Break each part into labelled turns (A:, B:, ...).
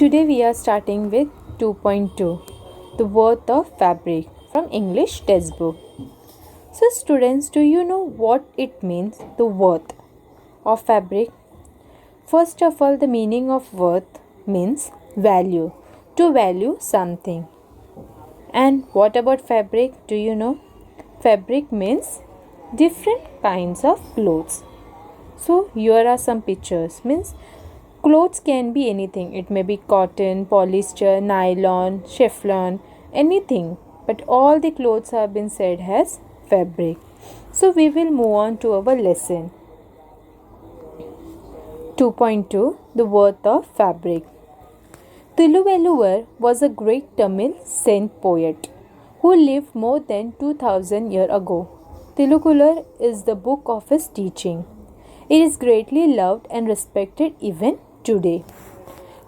A: Today we are starting with 2.2, The Worth of Fabric from English textbook. So students, do you know what it means, the worth of fabric? First of all, the meaning of worth means value, to value something. And what about fabric? Do you know? Fabric means different kinds of clothes. So here are some pictures. Means clothes can be anything. It may be cotton, polyester, nylon, chiffon, anything. But all the clothes have been said as fabric. So we will move on to our lesson. 2.2, The Worth of Fabric. Tiruvalluvar was a great Tamil saint poet who lived more than 2000 years ago. Tirukular is the book of his teaching. It is greatly loved and respected even today.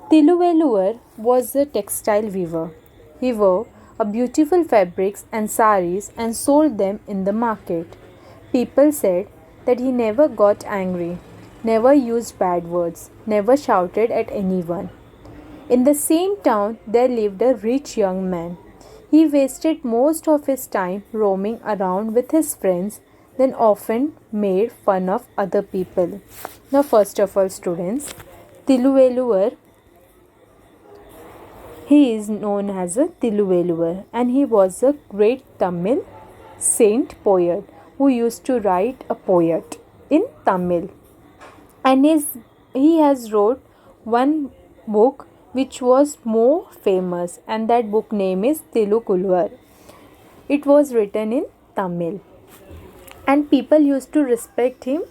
A: Tiruvalluvar was a textile weaver. He wove a beautiful fabrics and saris and sold them in the market. People said that he never got angry, never used bad words, never shouted at anyone. In the same town there lived a rich young man. He wasted most of his time roaming around with his friends, then often made fun of other people. Now first of all students, Tiruvalluvar, he is known as a Tiruvalluvar and he was a great Tamil saint poet who used to write a poet in Tamil. And he has wrote one book which was more famous, and that book name is Tirukular. It was written in Tamil and people used to respect him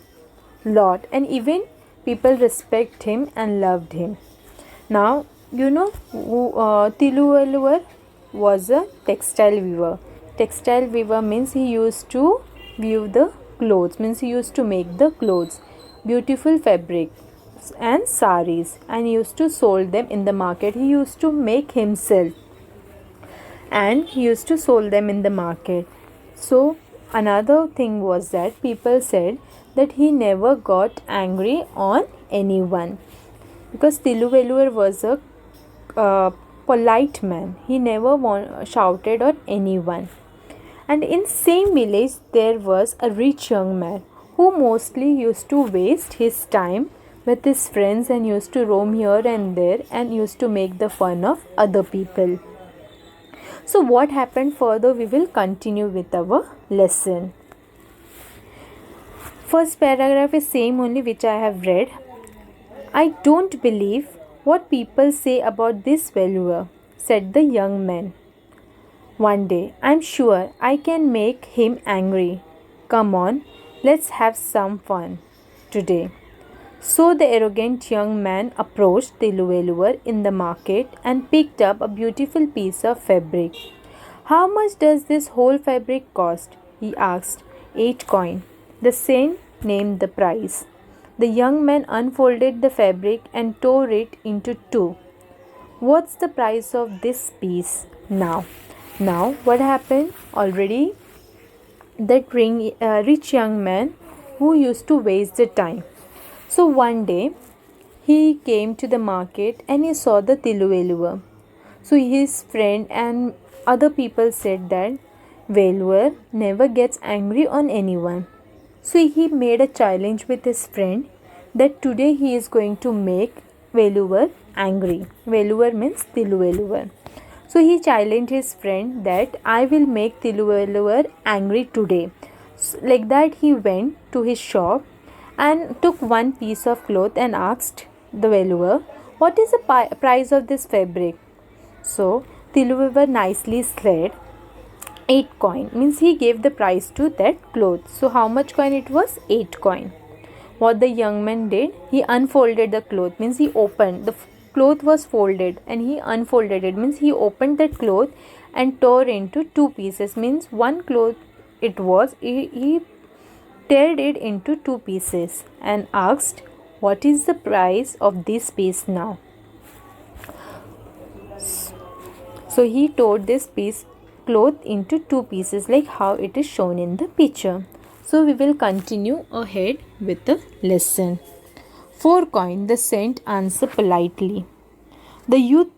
A: lot, and even people respect him and loved him. Now you know Tiruvalluvar was a textile weaver. Textile weaver means he used to weave the clothes, means he used to make the clothes, beautiful fabric and saris, and he used to sold them in the market. He used to make himself and he used to sold them in the market. So another thing was that people said that he never got angry on anyone, because Tiruvalluvar was a polite man. He never shouted at anyone. And in same village there was a rich young man who mostly used to waste his time with his friends and used to roam here and there and used to make the fun of other people. So what happened further, we will continue with our lesson. First paragraph is same only which I have read. I don't believe what people say about this valuer, said the young man. One day, I'm sure I can make him angry. Come on, let's have some fun today. So the arrogant young man approached Tiruvalluvar in the market and picked up a beautiful piece of fabric. How much does this whole fabric cost? He asked. 8 coin. The saint named the price. The young man unfolded the fabric and tore it into two. What's the price of this piece now? Now what happened? Already that rich young man who used to waste the time. So one day he came to the market and he saw the Tiruvalluvar. So his friend and other people said that Velluvar never gets angry on anyone. So he made a challenge with his friend that today he is going to make Velluvar angry. Velluvar means Tiruvalluvar. So he challenged his friend that I will make Tiruvalluvar angry today. So like that he went to his shop and took one piece of cloth and asked the Velluvar, what is the price of this fabric? So Tiruvalluvar nicely said 8 coin, means he gave the price to that cloth. So how much coin it was? 8 coin. What the young man did, he unfolded the cloth, means he opened, the cloth was folded and he unfolded it, means he opened that cloth and tore into two pieces, means one cloth it was, he teared it into two pieces and asked, what is the price of this piece now? So he tore this piece cloth into two pieces like how it is shown in the picture. So we will continue ahead with the lesson. 4 coin, the saint answered politely. The youth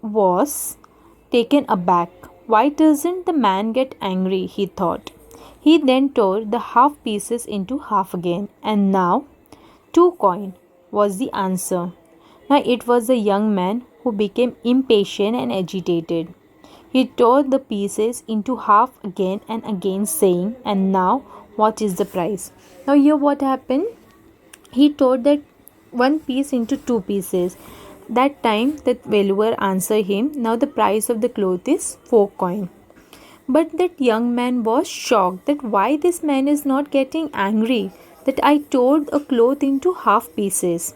A: was taken aback. Why doesn't the man get angry? He thought. He then tore the half pieces into half again, and now 2 coin was the answer. Now it was the young man who became impatient and agitated. He tore the pieces into half again and again, saying, "And now, what is the price?" Now, here what happened? He tore that one piece into two pieces. That time, the valuer answered him, "Now the price of the cloth is 4 coin." But that young man was shocked that why this man is not getting angry that I tore a cloth into half pieces.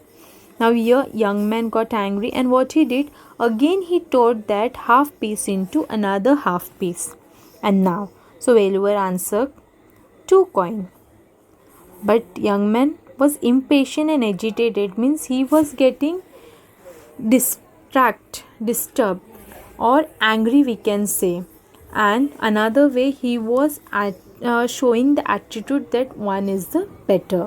A: Now here young man got angry, and what he did, again he tore that half piece into another half piece. And now, so valuer answered 2 coin. But young man was impatient and agitated, means he was getting disturbed or angry, we can say. And another way, he was showing the attitude that one is the better.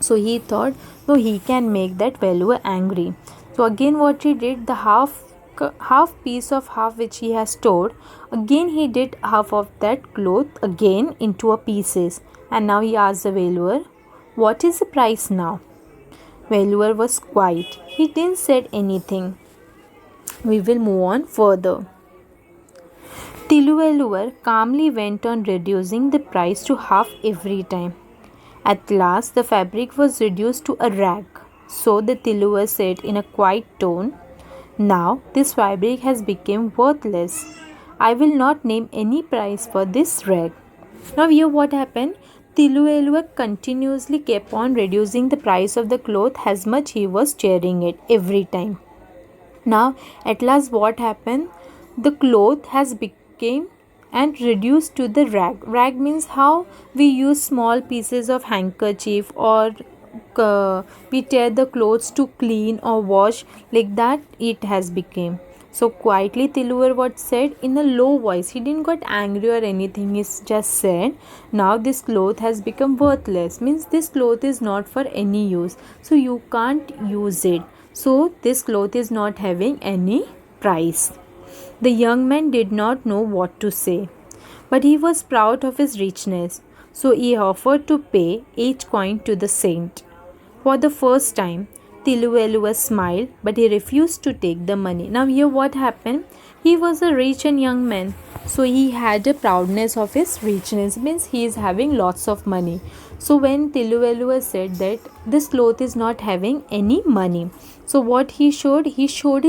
A: So he thought, no, he can make that valuer angry. So again what he did, the half piece of half which he has stored, again he did half of that cloth again into a pieces. And now he asked the valuer, "What is the price now?" Valuer was quiet. He didn't said anything. We will move on further. Tiluvaluvar calmly went on reducing the price to half every time. At last, the fabric was reduced to a rag. So the Tiluvar said in a quiet tone, "Now this fabric has become worthless. I will not name any price for this rag." Now here what happened? Tiluvaluvar continuously kept on reducing the price of the cloth as much he was tearing it every time. Now at last what happened? The cloth has become and reduced to the rag. Rag means how we use small pieces of handkerchief, or we tear the clothes to clean or wash, like that it has become. So quietly Tiluvar what said in a low voice. He didn't got angry or anything. He just said, "Now this cloth has become worthless." Means this cloth is not for any use. So you can't use it. So this cloth is not having any price. The young man did not know what to say, but he was proud of his richness, so he offered to pay 8 coin to the saint. For the first time, Tiluvaluvar smiled, but he refused to take the money. Now here what happened? He was a rich and young man, so he had a proudness of his richness, means he is having lots of money. So when Tiluvaluvar said that this cloth is not having any money, so what he showed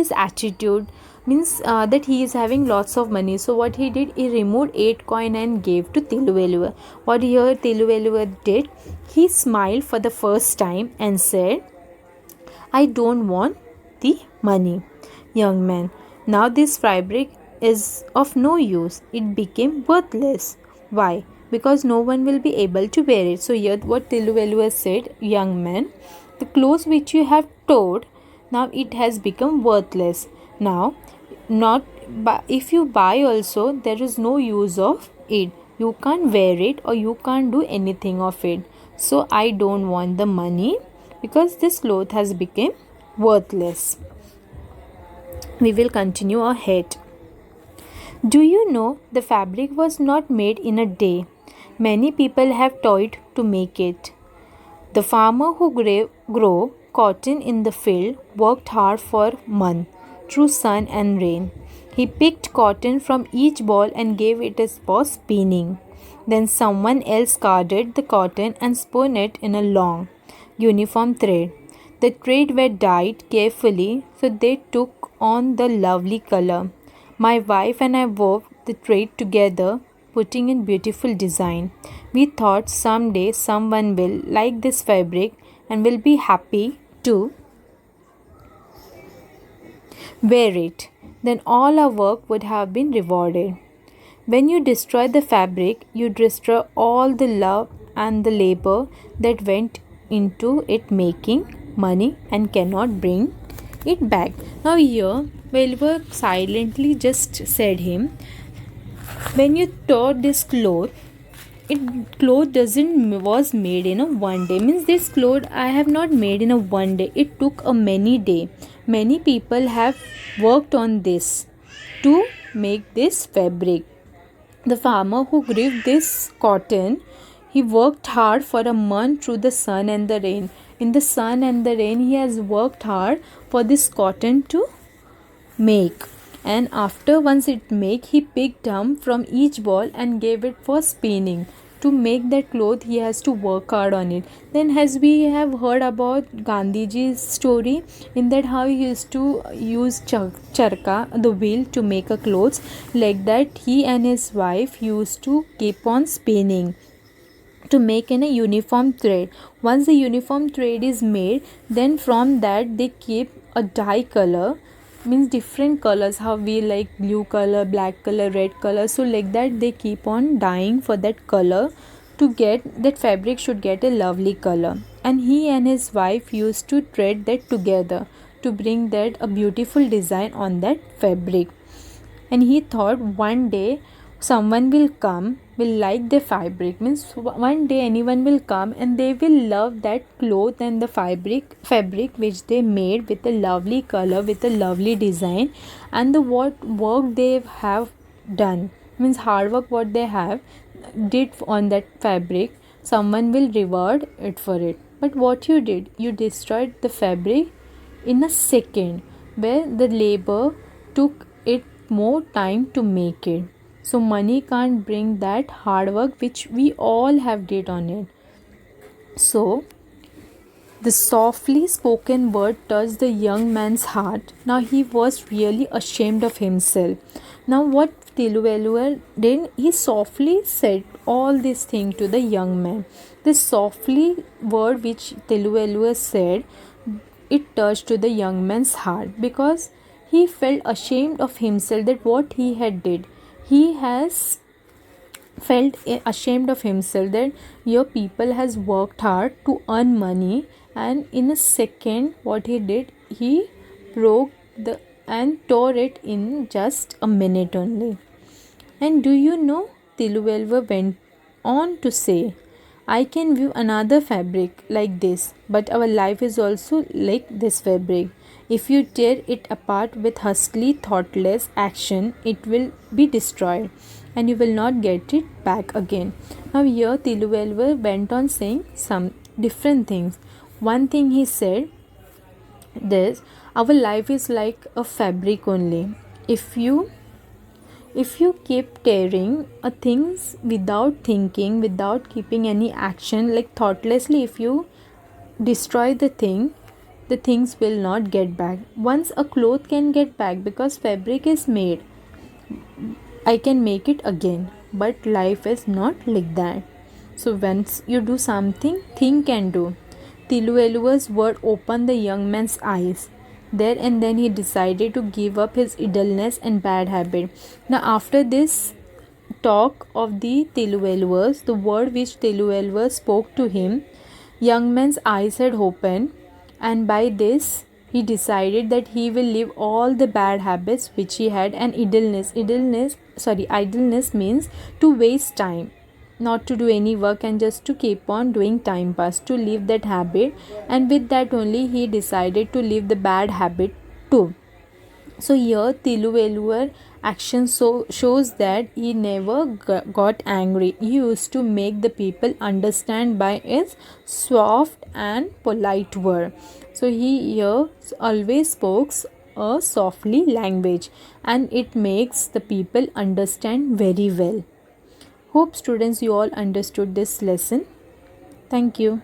A: his attitude, means that he is having lots of money. So what he did, he removed 8 coin and gave to Tiluvaluvar. What here Tiluvaluvar did, he smiled for the first time and said, "I don't want the money." Young man, now this fabric is of no use. It became worthless. Why? Because no one will be able to wear it. So here what Tiluvaluvar said, "Young man, the clothes which you have torn, now it has become worthless. Now not if you buy also, there is no use of it. You can't wear it or you can't do anything of it. So I don't want the money because this cloth has become worthless." We will continue ahead. Do you know the fabric was not made in a day? Many people have toiled to make it. The farmer who grow cotton in the field worked hard for months through sun and rain. He picked cotton from each ball and gave it for spinning. Then someone else carded the cotton and spun it in a long, uniform thread. The threads were dyed carefully so they took on the lovely color. My wife and I wove the thread together, putting in beautiful design. We thought someday someone will like this fabric and will be happy to wear it. Then all our work would have been rewarded. When you destroy the fabric, you destroy all the love and the labor that went into it making money and cannot bring it back. Now here, Valuer silently just said him, "When you tore this cloth, cloth doesn't was made in a one day. Means this cloth I have not made in a one day. It took a many day. Many people have worked on this to make this fabric. The farmer who grew this cotton, he worked hard for a month through the sun and the rain. In the sun and the rain, he has worked hard for this cotton to make. And after once it make, he picked from each ball and gave it for spinning. To make that cloth, he has to work hard on it. Then, as we have heard about Gandhiji's story, in that how he used to use charka, the wheel, to make a clothes, like that he and his wife used to keep on spinning to make in a uniform thread. Once the uniform thread is made, then from that they keep a dye color, means different colors, how we like blue color, black color, red color. So like that they keep on dyeing for that color, to get that fabric should get a lovely color. And he and his wife used to thread that together to bring that a beautiful design on that fabric. And he thought one day someone will come, will like the fabric, means one day anyone will come and they will love that cloth and the fabric which they made with a lovely color, with a lovely design. And the what work they have done, means hard work what they have did on that fabric, someone will reward it for it. But what you did, you destroyed the fabric in a second, where the labor took it more time to make it. So money can't bring that hard work which we all have did on it. So the softly spoken word touched the young man's heart. Now he was really ashamed of himself. Now what Tiluvelluvar did, he softly said all these things to the young man. This softly word which Tiluvelluvar said, it touched to the young man's heart, because he felt ashamed of himself that what he had did. He has felt ashamed of himself that your people has worked hard to earn money, and in a second what he did, he broke the and tore it in just a minute only. And do you know, Tiluvelluvar went on to say, I can view another fabric like this, but our life is also like this fabric. If you tear it apart with hastily thoughtless action, it will be destroyed and you will not get it back again. Now here Tiluvelluvar went on saying some different things. One thing he said, this, our life is like a fabric only. If you keep tearing things without thinking, without keeping any action, like thoughtlessly, if you destroy the things will not get back. Once a cloth can get back, because fabric is made, I can make it again. But life is not like that. So once you do something, think and do. Tiluvelluvar's word opened the young man's eyes. There and then he decided to give up his idleness and bad habit. Now after this talk of the Tiluvelluvar's, the word which Tiluvelluvar spoke to him, young man's eyes had opened, and by this he decided that he will leave all the bad habits which he had. And idleness means to waste time, not to do any work and just to keep on doing time pass, to leave that habit. And with that only he decided to leave the bad habit too. So here Tiluvelluvar action shows that he never got angry. He used to make the people understand by his soft and polite word. So he here always spoke a softly language, and it makes the people understand very well. Hope students you all understood this lesson. Thank you.